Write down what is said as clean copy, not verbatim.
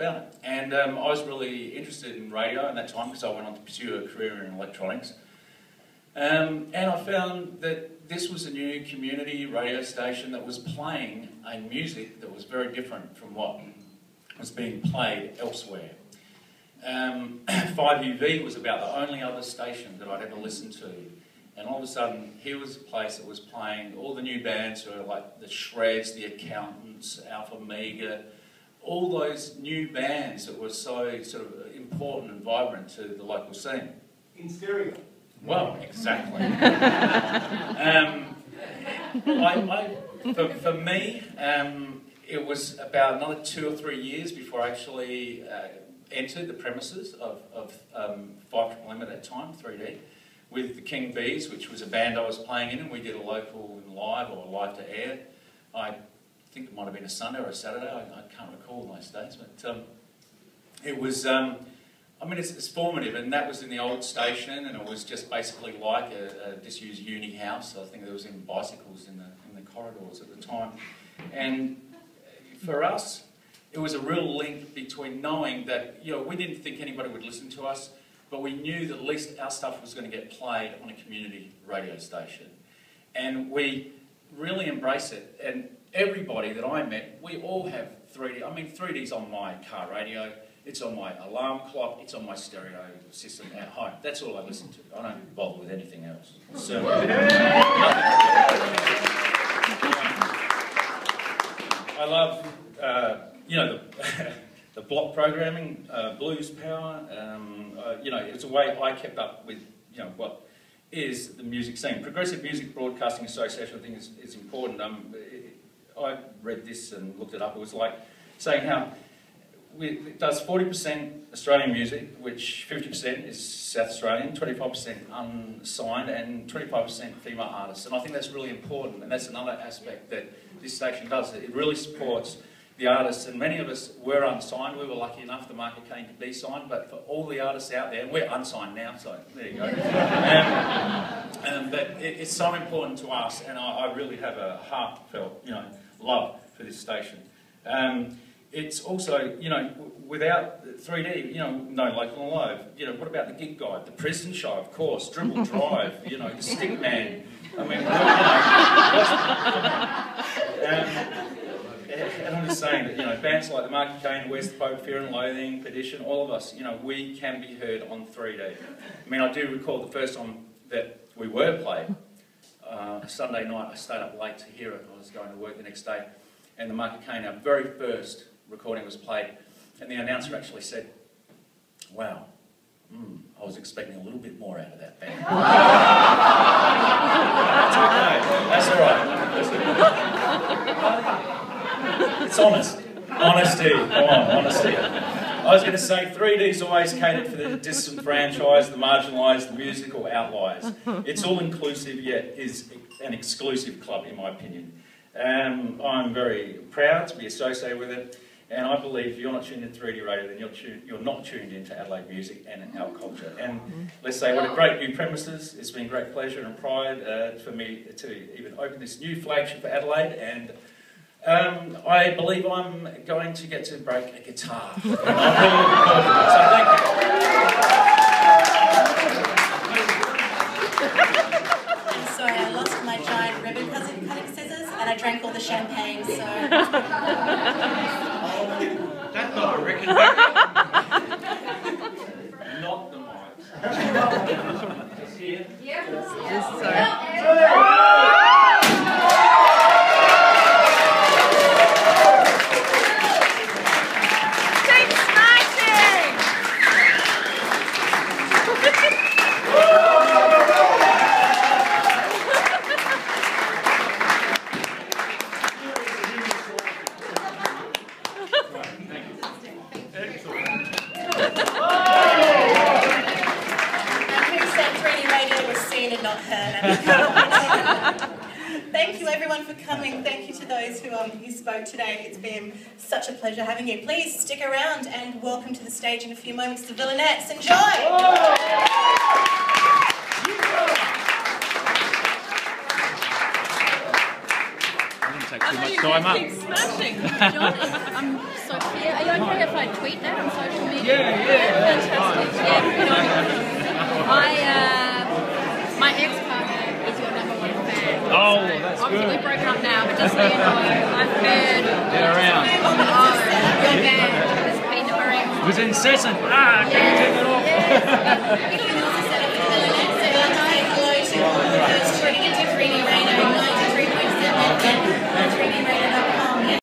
about it. And I was really interested in radio at that time because I went on to pursue a career in electronics. And I found that this was a new community radio station that was playing a music that was very different from what was being played elsewhere. 5UV was about the only other station that I'd ever listened to. And all of a sudden, here was a place that was playing all the new bands who are like the Shreds, the Accountants, Alpha Mega, all those new bands that were so sort of important and vibrant to the local scene. In stereo. Well, exactly. For me, it was about another 2 or 3 years before I actually entered the premises of 5MMM at that time, 3D, with the King Bees, which was a band I was playing in, and we did a local live or live to air. I think it might have been a Sunday or a Saturday, I can't recall those days, but it was, I mean, it's formative, and that was in the old station, and it was just basically like a disused uni house. I think there was even bicycles in the corridors at the time. And for us, it was a real link between knowing that, you know, we didn't think anybody would listen to us, but we knew that at least our stuff was going to get played on a community radio station. And we really embraced it. And everybody that I met, we all have 3D. I mean, 3D's on my car radio, it's on my alarm clock, it's on my stereo system at home. That's all I listen to. I don't bother with anything else. So, I love, you know, the block programming, blues power. You know, it's a way I kept up with, you know, what is the music scene. Progressive Music Broadcasting Association, I think, is important. I read this and looked it up. It was like saying how it does 40% Australian music, which 50% is South Australian, 25% unsigned, and 25% female artists. And I think that's really important, and that's another aspect that this station does. It really supports the artists, and many of us were unsigned. We were lucky enough the market came to be signed, but for all the artists out there, and we're unsigned now, so there you go. But it's so important to us, and I really have a heartfelt, you know, love for this station. It's also, you know, without 3D, you know, no local and live, you know, what about the gig guide, the prison show, of course, Dribble Drive, you know, the Stick Man. I mean, and I'm just saying that, you know, bands like the Marky Kane, West Pope, Fear and Loathing, Perdition, all of us, you know, we can be heard on 3D. I mean, I do recall the first time that we were played. Sunday night, I stayed up late to hear it. I was going to work the next day, and the Marky Kane, our very first recording was played, and the announcer actually said, "Wow, I was expecting a little bit more out of that band." That's okay. That's all right. It's honest. Honesty. Come on, honesty. I was going to say 3D's always catered for the disenfranchised, the marginalised, the musical outliers. It's all inclusive, yet is an exclusive club, in my opinion. I'm very proud to be associated with it, and I believe if you're not tuned in 3D radio, then you're not tuned into Adelaide music and our culture. And let's say what a great new premises. It's been a great pleasure and pride for me to even open this new flagship for Adelaide, and I believe I'm going to get to break a guitar. And I'm really looking forward to it, so thank you. I'm sorry, I lost my giant ribbon cutting scissors and I drank all the champagne, so... That's not a record. Not the mic. Just here. Yes, Thank you everyone for coming. Thank you to those who spoke today. It's been such a pleasure having you. Please stick around and welcome to the stage in a few moments the Villainettes. Enjoy! take too much time up. Keep smashing. John, I'm Sophia. Are you okay if I tweet that on social media? Yeah. Fantastic. My ex-partner is your number one fan. Oh, that's Obviously, good. we've broken up now, but just so you know, I've heard They're around. your band has been very... It was incessant. Can you turn it off? Yes.